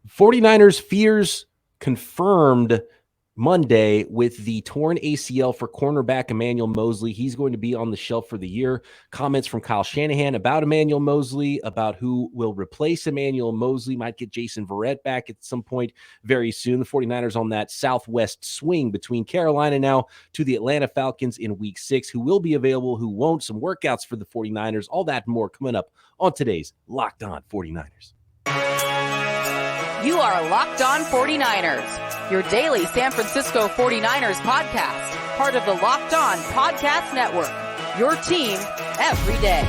49ers fears confirmed Monday with the torn ACL for cornerback Emmanuel Moseley. He's going to be on the shelf for the year. Comments from Kyle Shanahan about Emmanuel Moseley, about who will replace Emmanuel Moseley, might get Jason Verrett back at some point very soon. The 49ers on that southwest swing between Carolina now to the Atlanta Falcons in week 6. Who will be available, who won't, some workouts for the 49ers, all that and more coming up on today's Locked On 49ers. You are Locked On 49ers, your daily San Francisco 49ers podcast, part of the Locked On Podcast Network, your team every day.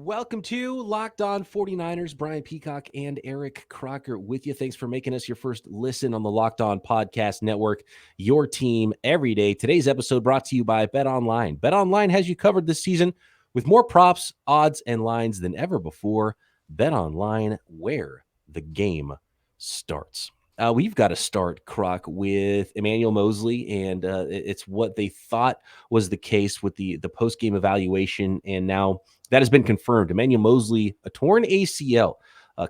Welcome to Locked On 49ers. Brian Peacock and Eric Crocker with you. Thanks for making us your first listen on the Locked On Podcast Network, your team every day. Today's episode brought to you by BetOnline. BetOnline has you covered this season with more props, odds, and lines than ever before. BetOnline, where the game starts. We've got to start, Croc, with Emmanuel Moseley, and it's what they thought was the case with the post-game evaluation, and now that has been confirmed. Emmanuel Moseley, a torn ACL.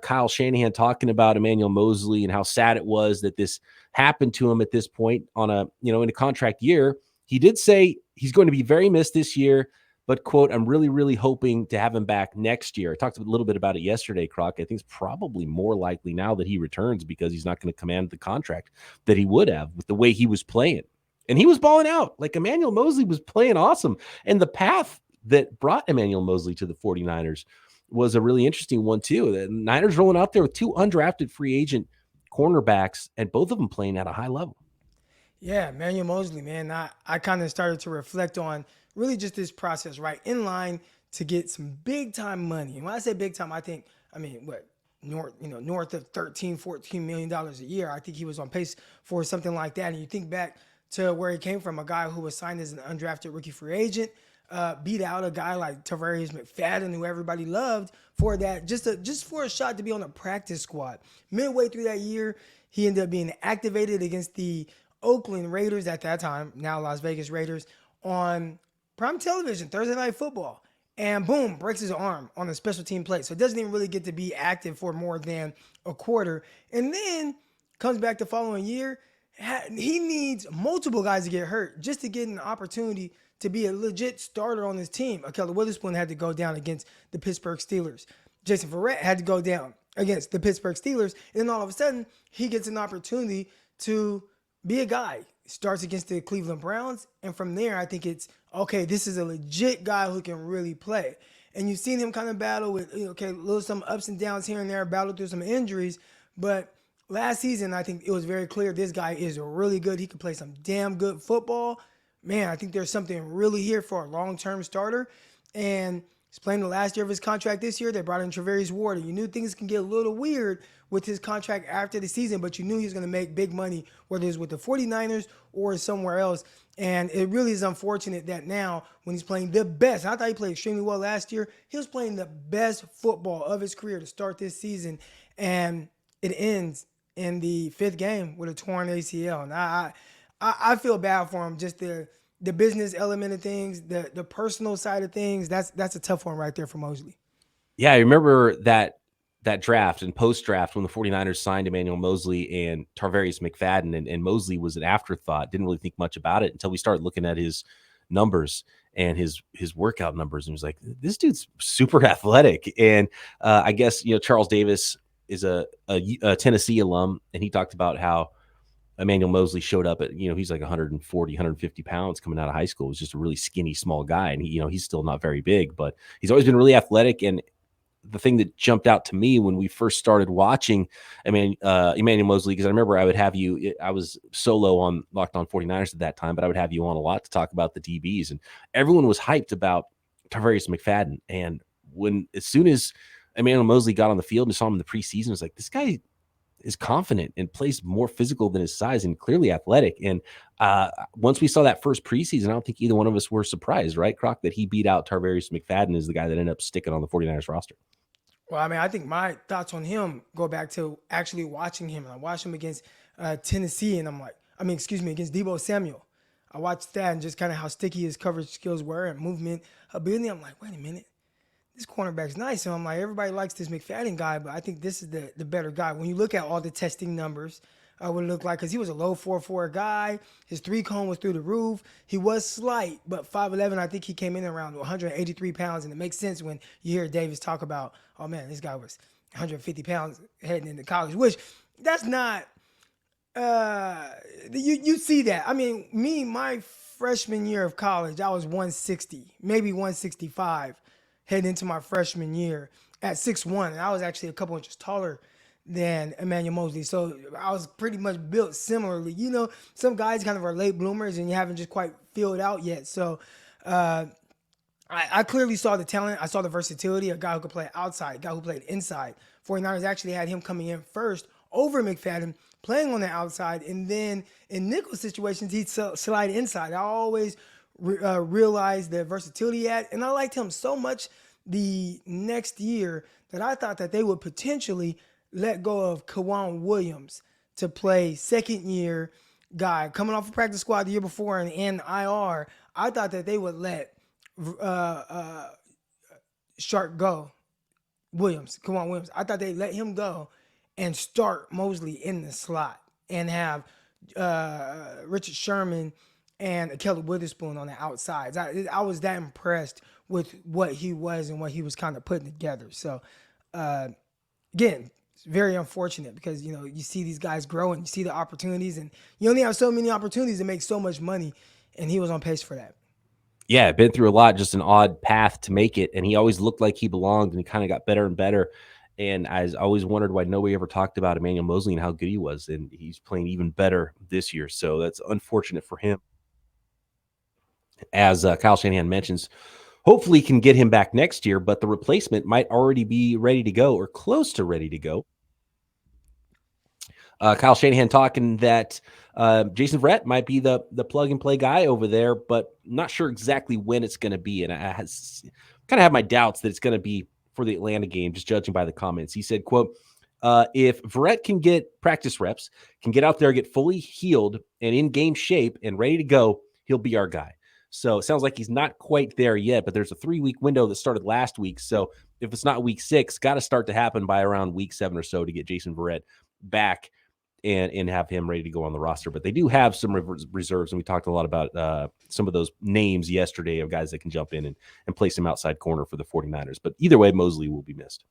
Kyle Shanahan talking about Emmanuel Moseley and how sad it was that this happened to him at this point on in a contract year. He did say he's going to be very missed this year, but, quote, I'm really, really hoping to have him back next year. I talked a little bit about it yesterday, Croc. I think it's probably more likely now that he returns because he's not going to command the contract that he would have with the way he was playing. And he was balling out. Like, Emmanuel Moseley was playing awesome. And the path that brought Emmanuel Moseley to the 49ers was a really interesting one, too. The Niners rolling out there with 2 undrafted free agent cornerbacks, and both of them playing at a high level. Yeah, Emmanuel Moseley, man. I kind of started to reflect on really just this process, right? In line to get some big time money. And when I say big time, north of $13-14 million a year. I think he was on pace for something like that. And you think back to where he came from, a guy who was signed as an undrafted rookie free agent, beat out a guy like Tarvarius McFadden, who everybody loved, for that, just for a shot to be on a practice squad. Midway through that year, he ended up being activated against the Oakland Raiders at that time, now Las Vegas Raiders, on prime television, Thursday Night Football. And boom, breaks his arm on a special team play. So it doesn't even really get to be active for more than a quarter. And then comes back the following year. He needs multiple guys to get hurt just to get an opportunity to be a legit starter on his team. Ahkello Witherspoon had to go down against the Pittsburgh Steelers. Jason Verrett had to go down against the Pittsburgh Steelers. And then all of a sudden, he gets an opportunity to be a guy. Starts against the Cleveland Browns. And from there, I think it's, okay, this is a legit guy who can really play. And you've seen him kind of battle with, some ups and downs here and there, battle through some injuries. But last season, I think it was very clear this guy is really good. He can play some damn good football. Man, I think there's something really here for a long-term starter. And he's playing the last year of his contract this year. They brought in Travis Ward, and you knew things can get a little weird with his contract after the season, but you knew he was going to make big money, whether it's with the 49ers or somewhere else. And it really is unfortunate that now when he's playing the best, I thought he played extremely well last year. He was playing the best football of his career to start this season, and it ends in the 5th game with a torn ACL. And I feel bad for him, just the business element of things, the personal side of things. That's a tough one right there for Moseley. Yeah, I remember that draft and post-draft when the 49ers signed Emmanuel Moseley and Tarvarius McFadden, and Moseley was an afterthought. Didn't really think much about it until we started looking at his numbers and his workout numbers, and was like, this dude's super athletic. And I guess Charles Davis is a Tennessee alum, and he talked about how Emmanuel Moseley showed up at, he's like 140, 150 pounds coming out of high school. He was just a really skinny, small guy. And he's still not very big, but he's always been really athletic. And the thing that jumped out to me when we first started watching Emmanuel Moseley, because I remember I was solo on Locked On 49ers at that time, but I would have you on a lot to talk about the DBs, and everyone was hyped about Tarvarius McFadden. And as soon as Emmanuel Moseley got on the field and saw him in the preseason, I was like, this guy is confident and plays more physical than his size and clearly athletic. And once we saw that first preseason, I don't think either one of us were surprised, right, Croc, that he beat out Tarvarius McFadden as the guy that ended up sticking on the 49ers roster. Well, I mean, I think my thoughts on him go back to actually watching him. And I watched him against Tennessee, and against Deebo Samuel. I watched that and just kind of how sticky his coverage skills were and movement ability. I'm like, wait a minute, this cornerback's nice. And I'm like, everybody likes this McFadden guy, but I think this is the better guy. When you look at all the testing numbers, what it looked like, because he was a low 4.4 guy. His 3-cone was through the roof. He was slight, but 5'11", I think he came in around 183 pounds. And it makes sense when you hear Davis talk about, oh man, this guy was 150 pounds heading into college, which that's not, you see that. I mean, my freshman year of college, I was 160, maybe 165 heading into my freshman year at 6'1", and I was actually a couple inches taller than Emmanuel Moseley. So I was pretty much built similarly. You know, some guys kind of are late bloomers and you haven't just quite filled out yet. So I clearly saw the talent. I saw the versatility, a guy who could play outside, a guy who played inside. 49ers actually had him coming in first over McFadden, playing on the outside. And then in nickel situations, he'd slide inside. I always realized the versatility he had. And I liked him so much the next year that I thought that they would potentially let go of Kawan Williams to play second-year guy coming off a practice squad the year before and in IR. I thought that they would let Shark go. Kawan Williams. I thought they'd let him go and start Moseley in the slot and have Richard Sherman and Kelly Witherspoon on the outsides. I was that impressed with what he was and what he was kind of putting together. So, again, it's very unfortunate because, you know, you see these guys grow and you see the opportunities and you only have so many opportunities to make so much money, and he was on pace for that. Yeah, been through a lot, just an odd path to make it, and he always looked like he belonged, and he kind of got better and better. And I always wondered why nobody ever talked about Emmanuel Moseley and how good he was, and he's playing even better this year. So that's unfortunate for him. As Kyle Shanahan mentions, hopefully can get him back next year, but the replacement might already be ready to go or close to ready to go. Kyle Shanahan talking that Jason Verrett might be the plug-and-play guy over there, but not sure exactly when it's going to be. And I kind of have my doubts that it's going to be for the Atlanta game, just judging by the comments. He said, quote, if Verrett can get practice reps, can get out there, get fully healed and in game shape and ready to go, he'll be our guy. So it sounds like he's not quite there yet, but there's a 3-week window that started last week. So if it's not week 6, got to start to happen by around week 7 or so to get Jason Verrett back and have him ready to go on the roster. But they do have some reserves, and we talked a lot about some of those names yesterday of guys that can jump in and place him outside corner for the 49ers. But either way, Moseley will be missed.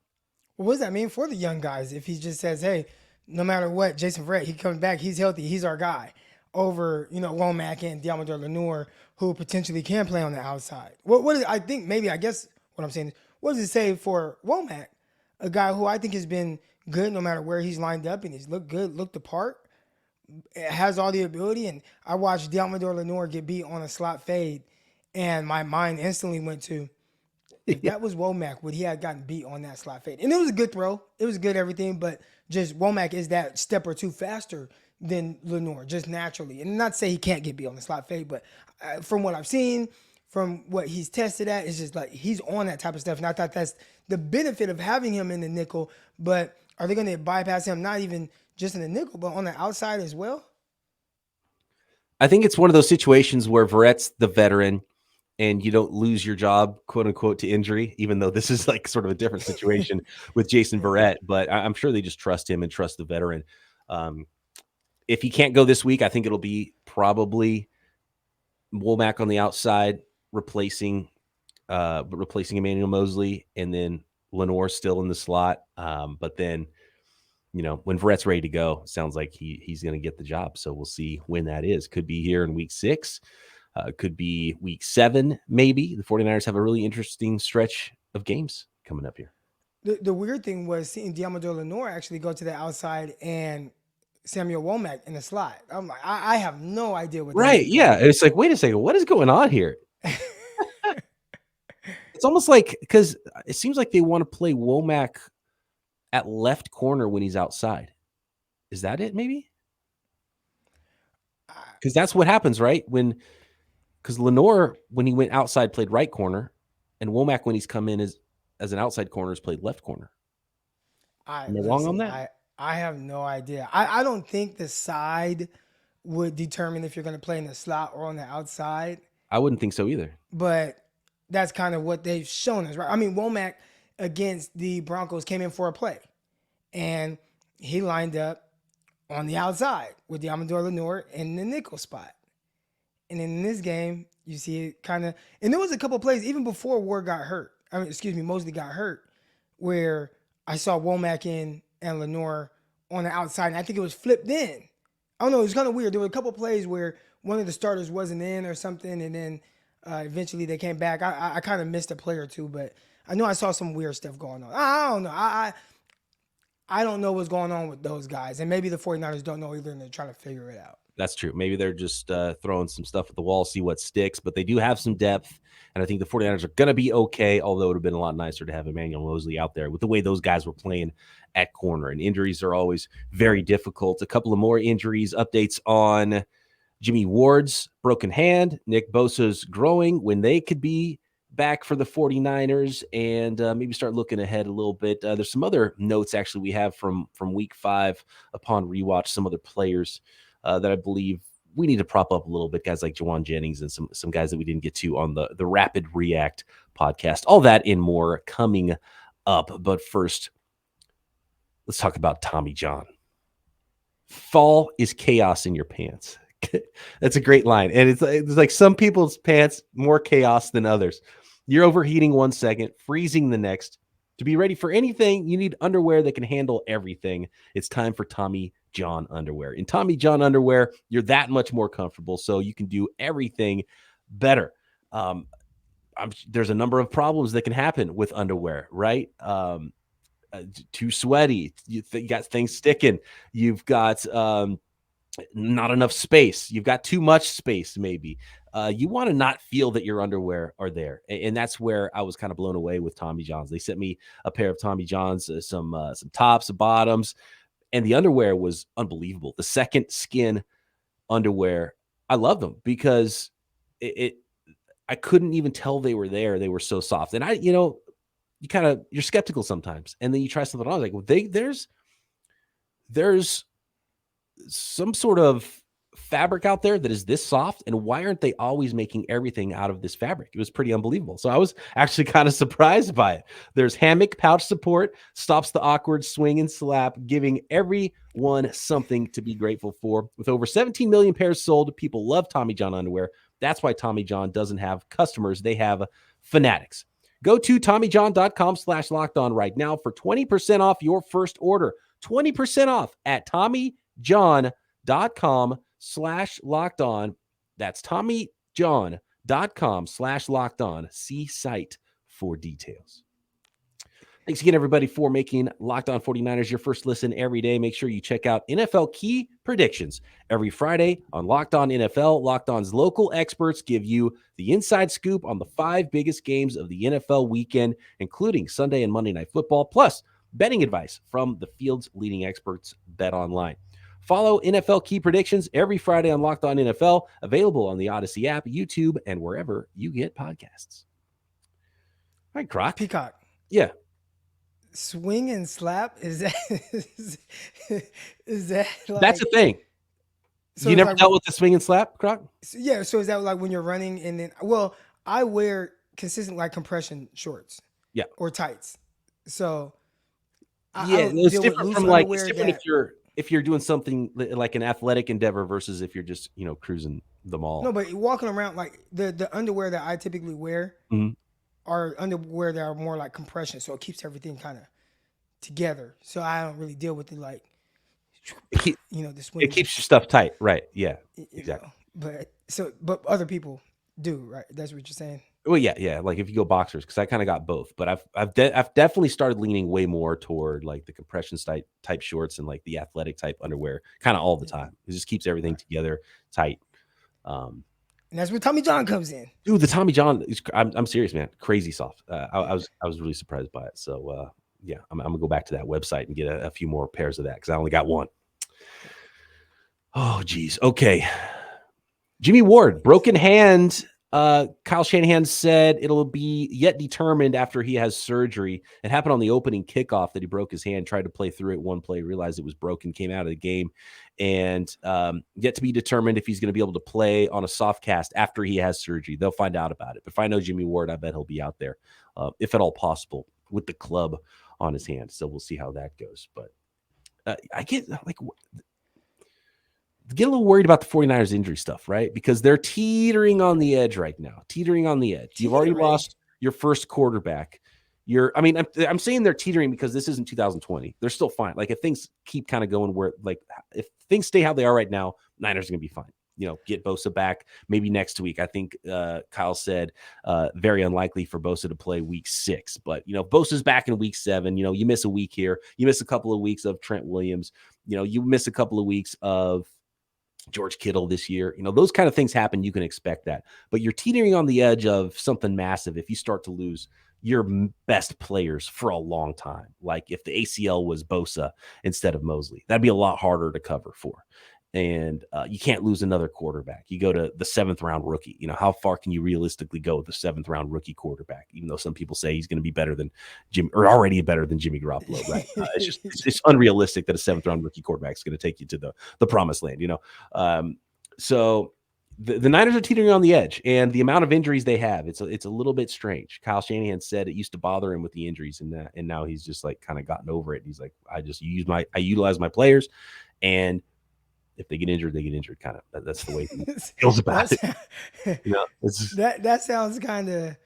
What does that mean for the young guys if he just says, hey, no matter what, Jason Verrett, he comes back, he's healthy, he's our guy, over, you know, Womack and Diamador Lenoir, who potentially can play on the outside? What is, I think maybe, I guess what I'm saying is, what does it say for Womack, a guy who I think has been good no matter where he's lined up and he's looked good, looked the part, has all the ability. And I watched Diamador Lenoir get beat on a slot fade, and my mind instantly went to, if that was Womack, would he have gotten beat on that slot fade? And it was a good throw. It was good everything, but just Womack is that step or two faster than Lenoir, just naturally. And not to say he can't get beat on the slot fade, but from what I've seen, from what he's tested at, it's just like he's on that type of stuff. And I thought that's the benefit of having him in the nickel. But are they going to bypass him, not even just in the nickel, but on the outside as well? I think it's one of those situations where Verrett's the veteran and you don't lose your job, quote unquote, to injury, even though this is like sort of a different situation with Jason Verrett. But I'm sure they just trust him and trust the veteran. If he can't go this week, I think it'll be probably Womack on the outside, replacing Emmanuel Moseley, and then Lenoir still in the slot. But then, you know, when Verrett's ready to go, sounds like he's going to get the job. So we'll see when that is. Could be here in week 6. Could be week 7, maybe. The 49ers have a really interesting stretch of games coming up here. The weird thing was seeing Diamador Lenoir actually go to the outside and Samuel Womack in the slot. I'm like, I have no idea what. Right? Yeah, it's like, wait a second, what is going on here? It's almost like, because it seems like they want to play Womack at left corner when he's outside. Is that it? Maybe because that's what happens, right? Because Lenoir, when he went outside, played right corner, and Womack, when he's come in as an outside corner, has played left corner. Am I wrong on that? I have no idea. I don't think the side would determine if you're going to play in the slot or on the outside. I wouldn't think so either. But that's kind of what they've shown us, right? I mean, Womack against the Broncos came in for a play, and he lined up on the outside with the Amador Lenore in the nickel spot. And in this game, you see it kind of, and there was a couple plays even before Ward got hurt. Moseley got hurt, where I saw Womack in and Lenore on the outside, and I think it was flipped in. I don't know, it was kind of weird. There were a couple plays where one of the starters wasn't in or something, and then eventually they came back. I kind of missed a play or two, but I know I saw some weird stuff going on. I don't know. I don't know what's going on with those guys, and maybe the 49ers don't know either, and they're trying to figure it out. That's true. Maybe they're just throwing some stuff at the wall, see what sticks, but they do have some depth, and I think the 49ers are going to be okay, although it would have been a lot nicer to have Emmanuel Moseley out there with the way those guys were playing at corner, and injuries are always very difficult. A couple of more injuries, updates on Jimme Ward's broken hand, Nick Bosa's groin, when they could be back for the 49ers, and maybe start looking ahead a little bit. There's some other notes actually we have from week 5 upon rewatch, some other players that I believe we need to prop up a little bit, guys like Jawan Jennings and some guys that we didn't get to on the Rapid React podcast. All that and more coming up. But first, let's talk about Tommy John. Fall is chaos in your pants. That's a great line. And it's like some people's pants, more chaos than others. You're overheating 1 second, freezing the next. To be ready for anything, you need underwear that can handle everything. It's time for Tommy John underwear. In Tommy John underwear, you're that much more comfortable, so you can do everything better. There's a number of problems that can happen with underwear, right? Too sweaty. You got things sticking. You've got not enough space. You've got too much space, maybe. You want to not feel that your underwear are there. And that's where I was kind of blown away with Tommy John's. They sent me a pair of Tommy John's, some tops, some bottoms, and the underwear was unbelievable. The Second Skin underwear, I love them because I couldn't even tell they were there. They were so soft. And you're skeptical sometimes. And then you try something else. Like, well, there's some sort of fabric out there that is this soft, and why aren't they always making everything out of this fabric? It was pretty unbelievable. So I was actually kind of surprised by it. There's hammock pouch support, stops the awkward swing and slap, giving everyone something to be grateful for. With over 17 million pairs sold, people love Tommy John underwear. That's why Tommy John doesn't have customers. They have fanatics. Go to TommyJohn.com/lockedon right now for 20% off your first order. 20% off at TommyJohn.com/lockedon. That's TommyJohn.com/lockedon. See site for details. Thanks again, everybody, for making Locked On 49ers your first listen every day. Make sure you check out NFL Key Predictions every Friday on Locked On NFL. Locked On's local experts give you the inside scoop on the 5 biggest games of the NFL weekend, including Sunday and Monday Night Football, plus betting advice from the field's leading experts, BetOnline. Follow NFL Key Predictions every Friday on Locked On NFL, available on the Odyssey app, YouTube, and wherever you get podcasts. All right, Croc. Peacock. Yeah. Swing and slap, is that like, that's a thing? So you never dealt with the swing and slap, Croc? Yeah. So is that like when you're running and then? Well, I wear consistent like compression shorts. Yeah. Or tights. So it's different from like it's different if you're doing something like an athletic endeavor versus if you're just cruising the mall. No, but walking around, like the underwear that I typically wear. Mm-hmm. Are underwear that are more like compression, so it keeps everything kind of together. So I don't really deal with it like, the swing. It keeps your stuff tight, right? Yeah, exactly. But other people do, right? That's what you're saying. Well, yeah. Like if you go boxers, because I kind of got both, but I've definitely started leaning way more toward like the compression type shorts and like the athletic type underwear, kind of all the time. It just keeps everything together tight. And that's where Tommy John comes in. Dude, the Tommy John, I'm serious, man. Crazy soft. I was really surprised by it. So, I'm going to go back to that website and get a few more pairs of that because I only got one. Oh, geez. Okay. Jimme Ward, broken hand Kyle Shanahan said it'll be yet determined after he has surgery. It happened on the opening kickoff that he broke his hand, tried to play through it one play, realized it was broken, came out of the game, and yet to be determined if he's going to be able to play on a soft cast after he has surgery. They'll find out about it. But if I know Jimme Ward, I bet he'll be out there, if at all possible, with the club on his hand. So we'll see how that goes. But I get a little worried about the 49ers injury stuff, right? Because they're teetering on the edge right now. You've already lost your first quarterback. I'm saying they're teetering because this isn't 2020. They're still fine. Like if things keep kind of going if things stay how they are right now, Niners are going to be fine. Get Bosa back maybe next week. I think Kyle said very unlikely for Bosa to play week 6. But, Bosa's back in week 7. You miss a week here. You miss a couple of weeks of Trent Williams. You miss a couple of weeks of George Kittle this year. Those kind of things happen. You can expect that. But you're teetering on the edge of something massive if you start to lose your best players for a long time. Like if the ACL was Bosa instead of Moseley, that'd be a lot harder to cover for. And you can't lose another quarterback. You go to the 7th round rookie. How far can you realistically go with the 7th round rookie quarterback? Even though some people say he's going to be better than Jimmy, or already better than Jimmy Garoppolo, right? It's unrealistic that a 7th round rookie quarterback is going to take you to the promised land. So the Niners are teetering on the edge, and the amount of injuries they have, it's a little bit strange. Kyle Shanahan said it used to bother him with the injuries, and now he's just like kind of gotten over it. He's like, I utilize my players, and if they get injured, they get injured. Kind of that's the way he feels about it. That sounds kind of,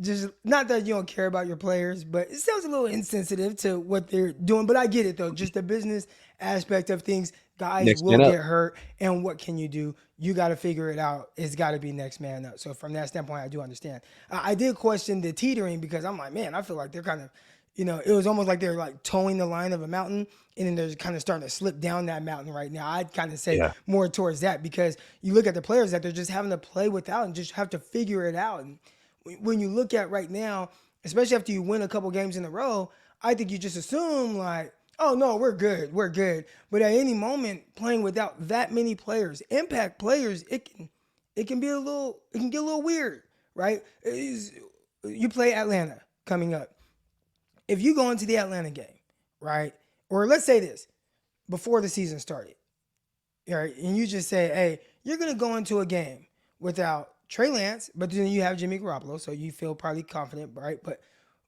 just not that you don't care about your players, but it sounds a little insensitive to what they're doing. But I get it though, just the business aspect of things. Guys will get hurt, and what can you do? You got to figure it out. It's got to be next man up. So from that standpoint, I do understand. I did question the teetering because I'm like, man, I feel like they're kind of. It was almost like they're like towing the line of a mountain, and then they're kind of starting to slip down that mountain right now. I'd kind of say more towards that because you look at the players that they're just having to play without and just have to figure it out. And when you look at right now, especially after you win a couple games in a row, I think you just assume like, oh no, we're good. But at any moment, playing without that many players, impact players, it can get a little weird, right? You play Atlanta coming up. If you go into the Atlanta game, right, or let's say this, before the season started, right, and you just say, hey, you're going to go into a game without Trey Lance, but then you have Jimmy Garoppolo, so you feel probably confident, right? But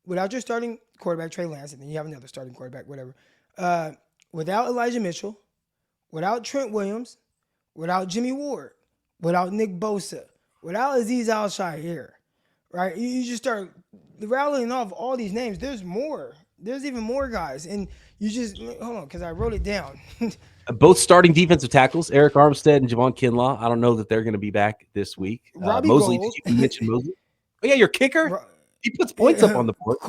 without your starting quarterback, Trey Lance, and then you have another starting quarterback, whatever, without Elijah Mitchell, without Trent Williams, without Jimme Ward, without Nick Bosa, without Azeez Al-Shaair, right? You just start rattling off all these names. There's more. There's even more guys. And you just, hold on, because I wrote it down. Both starting defensive tackles, Eric Armstead and Javon Kinlaw. I don't know that they're going to be back this week. Moseley, did you mention Moseley? Oh, yeah, your kicker? He puts points up on the board.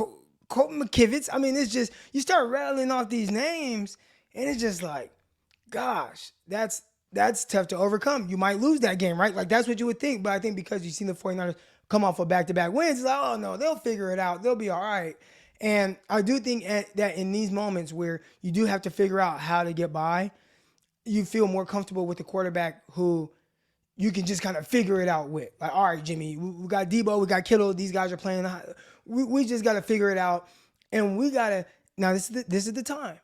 Colton McKivitz. I mean, it's just, you start rattling off these names, and it's just like, gosh, that's tough to overcome. You might lose that game, right? Like, that's what you would think. But I think because you've seen the 49ers come off of back-to-back wins, it's like, oh, no, they'll figure it out. They'll be all right. And I do think that in these moments where you do have to figure out how to get by, you feel more comfortable with the quarterback who you can just kind of figure it out with. Like, all right, Jimmy, we got Debo, we got Kittle. These guys are playing. We just got to figure it out. And we got to – now, this is the time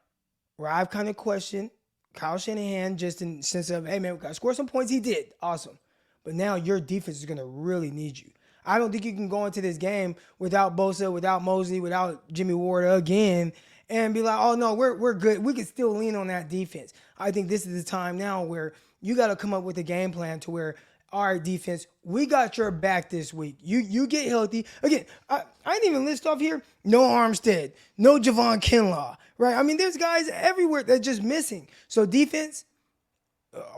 where I've kind of questioned Kyle Shanahan just in the sense of, hey, man, we got to score some points. He did. Awesome. But now your defense is going to really need you. I don't think you can go into this game without Bosa, without Moseley, without Jimme Ward again and be like, oh, no, we're good. We can still lean on that defense. I think this is the time now where you got to come up with a game plan to where, all right, defense, we got your back this week. You get healthy. Again, I didn't even list off here, no Armstead, no Javon Kinlaw, right? I mean, there's guys everywhere that's just missing. So defense,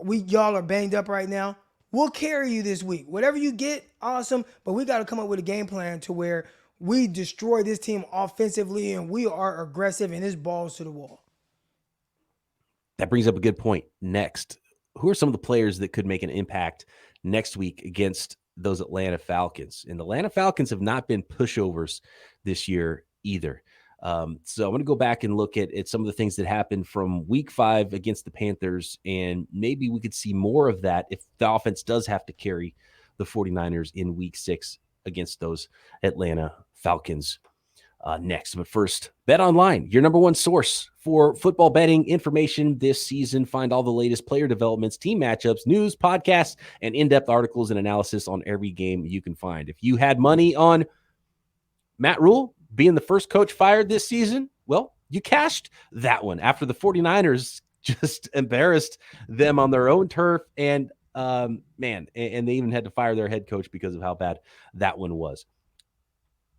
y'all are banged up right now. We'll carry you this week. Whatever you get, awesome. But we got to come up with a game plan to where we destroy this team offensively and we are aggressive and it's balls to the wall. That brings up a good point. Next, who are some of the players that could make an impact next week against those Atlanta Falcons? And the Atlanta Falcons have not been pushovers this year either. So I'm going to go back and look at some of the things that happened from week 5 against the Panthers, and maybe we could see more of that if the offense does have to carry the 49ers in week 6 against those Atlanta Falcons next. But first, BetOnline, your number one source for football betting information this season. Find all the latest player developments, team matchups, news, podcasts, and in-depth articles and analysis on every game you can find. If you had money on Matt Rule being the first coach fired this season, well, you cashed that one after the 49ers just embarrassed them on their own turf. And and they even had to fire their head coach because of how bad that one was.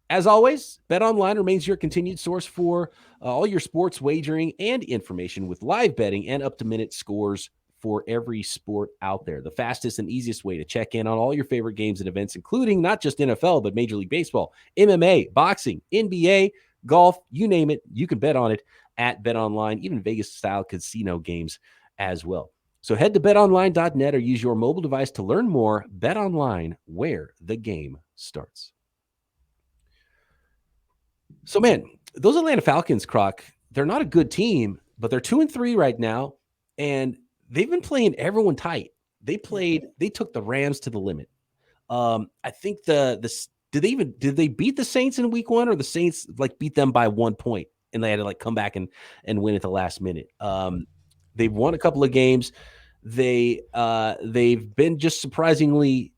As always, BetOnline remains your continued source for all your sports wagering and information with live betting and up-to-minute scores for every sport out there. The fastest and easiest way to check in on all your favorite games and events, including not just NFL, but Major League Baseball, MMA, boxing, NBA, golf, you name it, you can bet on it at BetOnline, even Vegas-style casino games as well. So head to betonline.net or use your mobile device to learn more. BetOnline, where the game starts. So, man, those Atlanta Falcons, Croc, they're not a good team, but they're 2-3 right now, and they've been playing everyone tight. They took the Rams to the limit. I think did they beat the Saints in week 1, or the Saints beat them by 1 point and they had to come back and win at the last minute? They've won a couple of games. They've been just surprisingly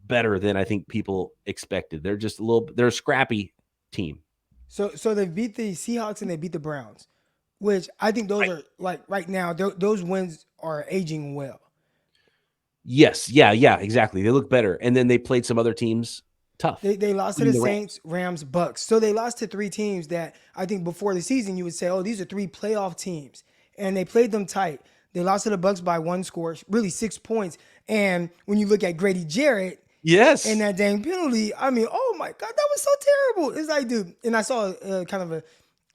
better than I think people expected. They're a scrappy team. So they beat the Seahawks and they beat the Browns, which I think those are right now, those wins are aging well. Yes. Yeah, exactly. They look better. And then they played some other teams tough. They lost to the Saints, Rams, Bucks. So they lost to 3 teams that I think before the season you would say, oh, these are 3 playoff teams. And they played them tight. They lost to the Bucks by 1 score, really 6 points. And when you look at Grady Jarrett, yes, and that dang penalty, I mean, oh my God, that was so terrible. It's like, dude, and I saw kind of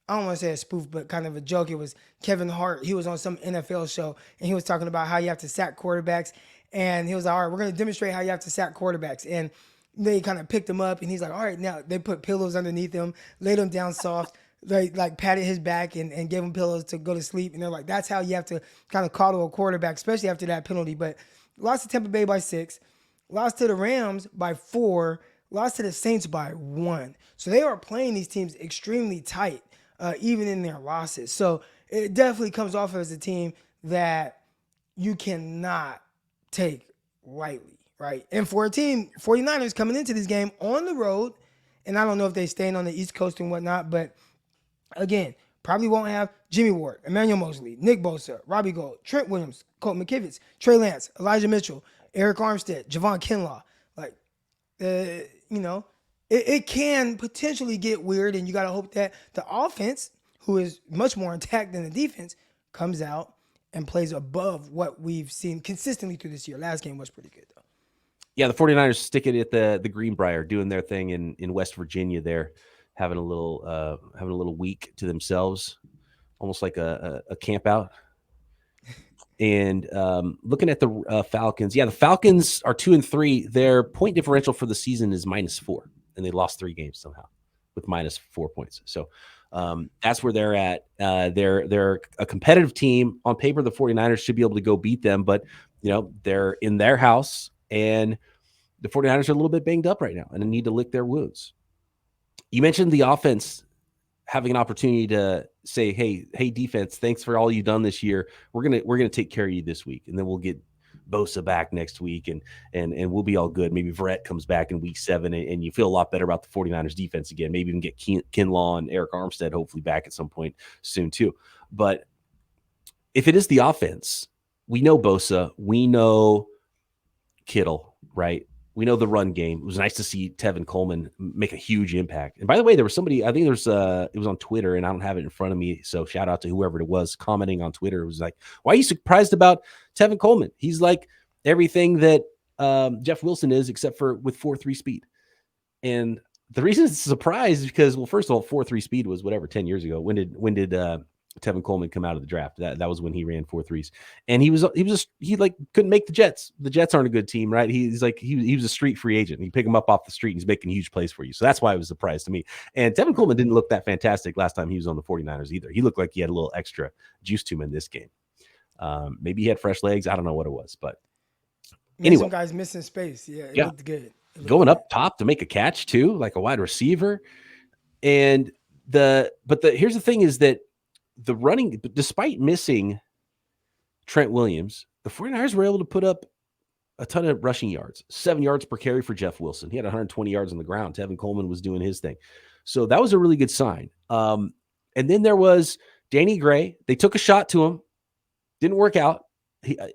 I don't want to say a spoof, but kind of a joke. It was Kevin Hart. He was on some NFL show, and he was talking about how you have to sack quarterbacks. And he was like, all right, we're going to demonstrate how you have to sack quarterbacks. And they kind of picked him up, and he's like, all right, now they put pillows underneath him, laid him down soft. They patted his back and gave him pillows to go to sleep. And they're like, that's how you have to kind of coddle a quarterback, especially after that penalty. But lost to Tampa Bay by 6. Lost to the Rams by 4, lost to the Saints by 1. So they are playing these teams extremely tight, even in their losses. So it definitely comes off as a team that you cannot take lightly, right? And for a team, 49ers coming into this game on the road, and I don't know if they're staying on the East Coast and whatnot, but again, probably won't have Jimme Ward, Emmanuel Moseley, Nick Bosa, Robbie Gould, Trent Williams, Colt McKivitz, Trey Lance, Elijah Mitchell, Eric Armstead, Javon Kinlaw. It can potentially get weird, and you got to hope that the offense, who is much more intact than the defense, comes out and plays above what we've seen consistently through this year. Last game was pretty good, though. Yeah, the 49ers stick it at the Greenbrier, doing their thing in West Virginia there, having a little week to themselves, almost like a camp out. And looking at the Falcons, the Falcons are 2-3. Their point differential for the season is -4, and they lost 3 games somehow with -4 points. So that's where they're at. They're a competitive team. On paper, the 49ers should be able to go beat them, but they're in their house, and the 49ers are a little bit banged up right now and need to lick their wounds. You mentioned the offense having an opportunity to say, hey, defense, thanks for all you've done this year. We're gonna take care of you this week, and then we'll get Bosa back next week, and we'll be all good. Maybe Verrett comes back in week 7, and you feel a lot better about the 49ers defense again. Maybe even get Kinlaw and Eric Armstead hopefully back at some point soon too. But if it is the offense, we know Bosa, we know Kittle, right? We know the run game. It was nice to see Tevin Coleman make a huge impact. And by the way, there was somebody, I think it was on Twitter, and I don't have it in front of me, so shout out to whoever it was commenting on Twitter. It was like, why are you surprised about Tevin Coleman? He's like everything that Jeff Wilson is, except for with 4.3 speed. And the reason it's a surprise is because, well, first of all, 4.3 speed was whatever 10 years ago. When did Tevin Coleman come out of the draft. That was when he ran 4.3s, and he like couldn't make the Jets. The Jets aren't a good team, right? He was a street free agent. You pick him up off the street, and he's making huge plays for you. So that's why it was a surprise to me. And Tevin Coleman didn't look that fantastic last time he was on the 49ers either. He looked like he had a little extra juice to him in this game. Maybe he had fresh legs. I don't know what it was, but anyway, some guys missing space. Yeah, it looked good. Going up top to make a catch too, like a wide receiver. And here's the thing is that the running, despite missing Trent Williams, the 49ers were able to put up a ton of rushing yards, 7 yards per carry for Jeff Wilson. He had 120 yards on the ground. Tevin Coleman was doing his thing. So that was a really good sign. And then there was Danny Gray. They took a shot to him. Didn't work out.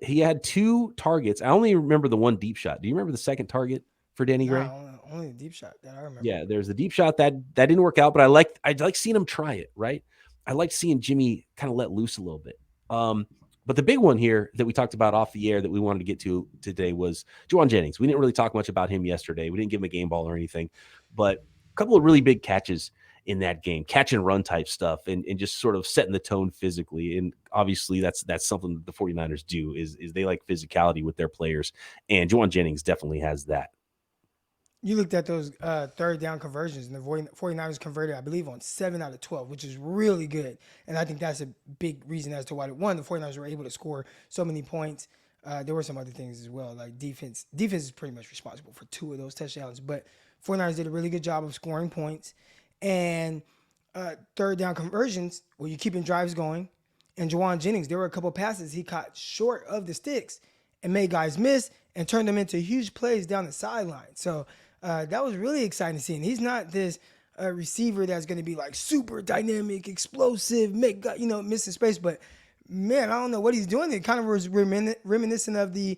He had 2 targets. I only remember the one deep shot. Do you remember the second target for Danny Gray? Only the deep shot that I remember. Yeah, there's the deep shot that didn't work out, but I like seeing him try it, right? I like seeing Jimme kind of let loose a little bit. But the big one here that we talked about off the air that we wanted to get to today was Jauan Jennings. We didn't really talk much about him yesterday. We didn't give him a game ball or anything, but a couple of really big catches in that game, catch and run type stuff, and just sort of setting the tone physically. And obviously that's something that the 49ers do is they like physicality with their players. And Jauan Jennings definitely has that. You looked at those third down conversions, and the 49ers converted, I believe, on 7 out of 12, which is really good. And I think that's a big reason as to why, one, the 49ers were able to score so many points. There were some other things as well, like defense. Defense is pretty much responsible for 2 of those touchdowns, but 49ers did a really good job of scoring points. And third down conversions, where you're keeping drives going. And Jauan Jennings, there were a couple of passes he caught short of the sticks and made guys miss and turned them into huge plays down the sideline. So that was really exciting to see. And he's not this receiver that's going to be like super dynamic, explosive, missing space. But man, I don't know what he's doing. It kind of was reminiscent of the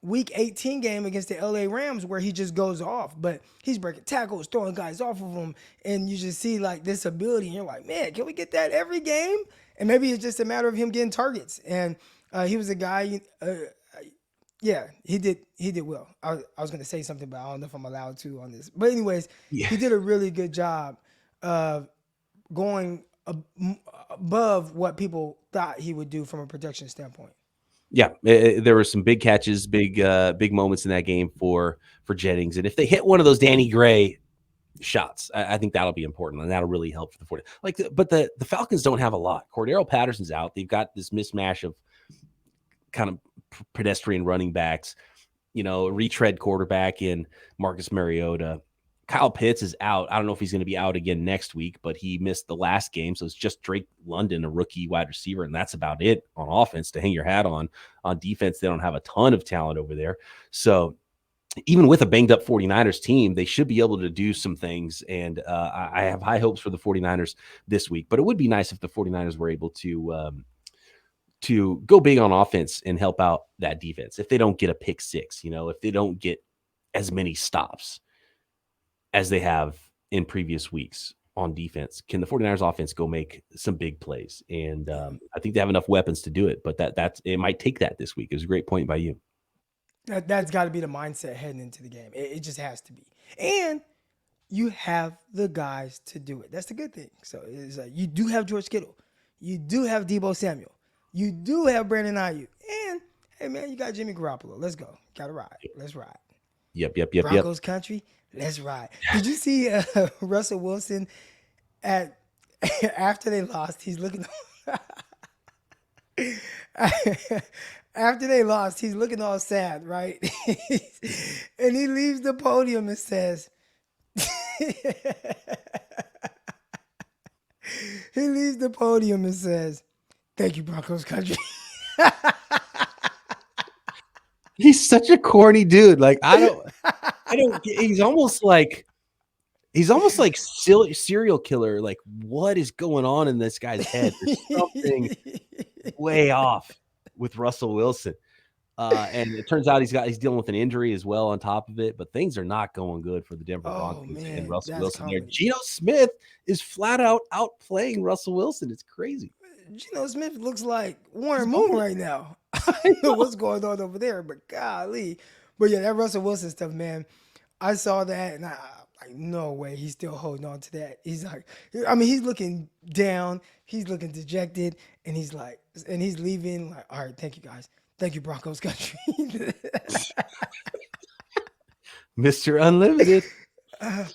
Week 18 game against the LA Rams where he just goes off. But he's breaking tackles, throwing guys off of him, and you just see like this ability. And you're like, man, can we get that every game? And maybe it's just a matter of him getting targets. And he was a guy. Yeah, he did well. I was going to say something, but I don't know if I'm allowed to on this. But anyways, He did a really good job of going above what people thought he would do from a production standpoint. Yeah, there were some big catches, big moments in that game for Jennings. And if they hit one of those Danny Gray shots, I think that'll be important, and that'll really help for the 40. But the Falcons don't have a lot. Cordero Patterson's out. They've got this mismatch of kind of pedestrian running backs, a retread quarterback in Marcus Mariota. Kyle Pitts is out. I don't know if he's going to be out again next week, but he missed the last game. So it's just Drake London, a rookie wide receiver, and that's about it on offense to hang your hat on. On defense, they don't have a ton of talent over there. So even with a banged up 49ers team, they should be able to do some things. And I have high hopes for the 49ers this week, but it would be nice if the 49ers were able to go big on offense and help out that defense. If they don't get a pick six, if they don't get as many stops as they have in previous weeks on defense, can the 49ers offense go make some big plays? And I think they have enough weapons to do it, but it might take that this week. It was a great point by you. That's got to be the mindset heading into the game. It just has to be. And you have the guys to do it. That's the good thing. So it's you do have George Kittle. You do have Deebo Samuel. You do have Brandon Ayuk. And, hey, man, you got Jimmy Garoppolo. Let's go. Got to ride. Let's ride. Yep. Broncos country. Let's ride. Did you see Russell Wilson after they lost? He's looking after they lost. He's looking all sad, right? And he leaves the podium and says, "Thank you, Broncos country." He's such a corny dude. Like I don't. He's almost like serial killer. Like what is going on in this guy's head? There's something way off with Russell Wilson. And it turns out he's dealing with an injury as well on top of it. But things are not going good for the Denver Broncos and Russell Wilson. There, Geno Smith is flat out outplaying Russell Wilson. It's crazy. Geno Smith looks like Warren Moon right now. I don't know what's going on over there, but golly. But yeah, that Russell Wilson stuff, man. I saw that and like, no way. He's still holding on to that. He's like, I mean, he's looking down. He's looking dejected. And he's like, and he's leaving like, all right, thank you guys. Thank you, Broncos country. Mr. Unlimited. Oh,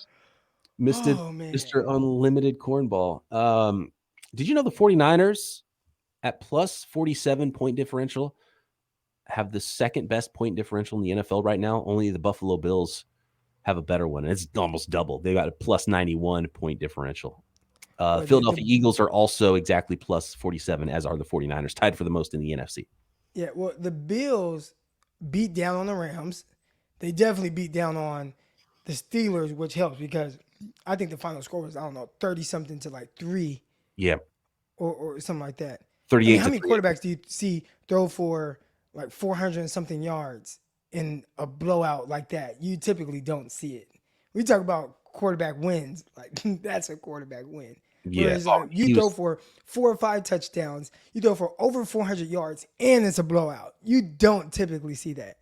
man. Mr. Unlimited Cornball. Did you know the 49ers at plus 47 point differential have the second best point differential in the NFL right now? Only the Buffalo Bills have a better one. It's almost double. They got a plus 91 point differential. Philadelphia Eagles are also exactly plus 47, as are the 49ers, tied for the most in the NFC. Yeah, well, the Bills beat down on the Rams. They definitely beat down on the Steelers, which helps because I think the final score was, 30-something to like 3. Yeah. Or something like that. 38. How many quarterbacks do you see throw for like 400 and something yards in a blowout like that? You typically don't see it. We talk about quarterback wins. Like, that's a quarterback win. Yeah. Whereas, you throw for 4 or 5 touchdowns, you throw for over 400 yards, and it's a blowout. You don't typically see that.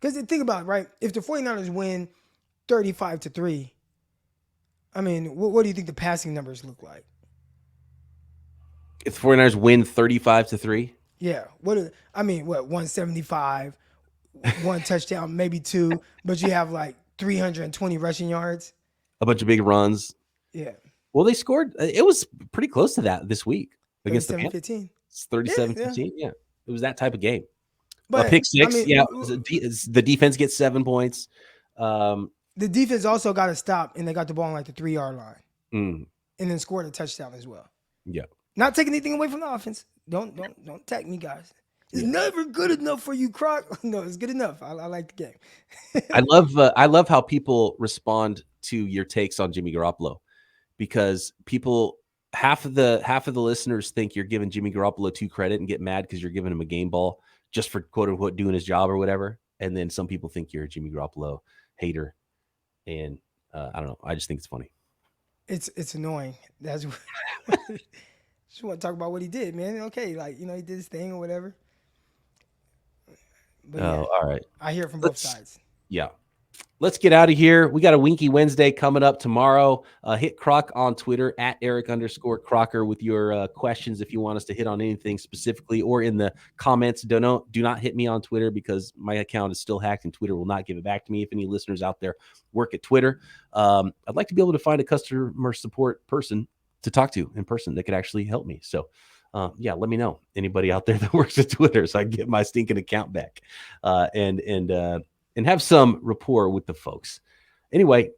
Because think about it, right? If the 49ers win 35-3, I mean, what do you think the passing numbers look like? If the 49ers win 35-3? Yeah. 175, 1 touchdown, maybe 2, but you have like 320 rushing yards. A bunch of big runs. Yeah. Well, they scored. It was pretty close to that this week against the Panthers. 37-15. It's 37-15. Yeah. It was that type of game. But pick 6. The defense gets 7 points. The defense also got to stop, and they got the ball on like the 3-yard line. And then scored a touchdown as well. Yeah. Not taking anything away from the offense. Don't attack me, guys. It's never good enough for you, Croc. No, it's good enough. I like the game. I love how people respond to your takes on Jimmy Garoppolo, because half of the listeners think you're giving Jimmy Garoppolo too credit and get mad because you're giving him a game ball just for quote unquote doing his job or whatever. And then some people think you're a Jimmy Garoppolo hater. And I don't know. I just think it's funny. It's annoying. That's what just want to talk about what he did, man. Okay, like, he did his thing or whatever. But all right. I hear it from both sides. Yeah. Let's get out of here. We got a Winky Wednesday coming up tomorrow. Hit Croc on Twitter at Eric_Crocker with your questions if you want us to hit on anything specifically, or in the comments. Do not hit me on Twitter because my account is still hacked and Twitter will not give it back to me. If any listeners out there work at Twitter, I'd like to be able to find a customer support person to talk to in person that could actually help me. So let me know, anybody out there that works at Twitter, so I can get my stinking account back and have some rapport with the folks. Anyway,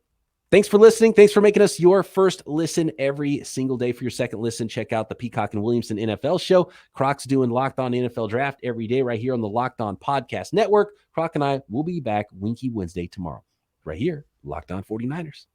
thanks for listening. Thanks for making us your first listen every single day. For your second listen, check out the Peacock and Williamson NFL show. Croc's doing Locked On NFL Draft every day right here on the Locked On Podcast Network. Croc and I will be back Winky Wednesday tomorrow right here, Locked On 49ers.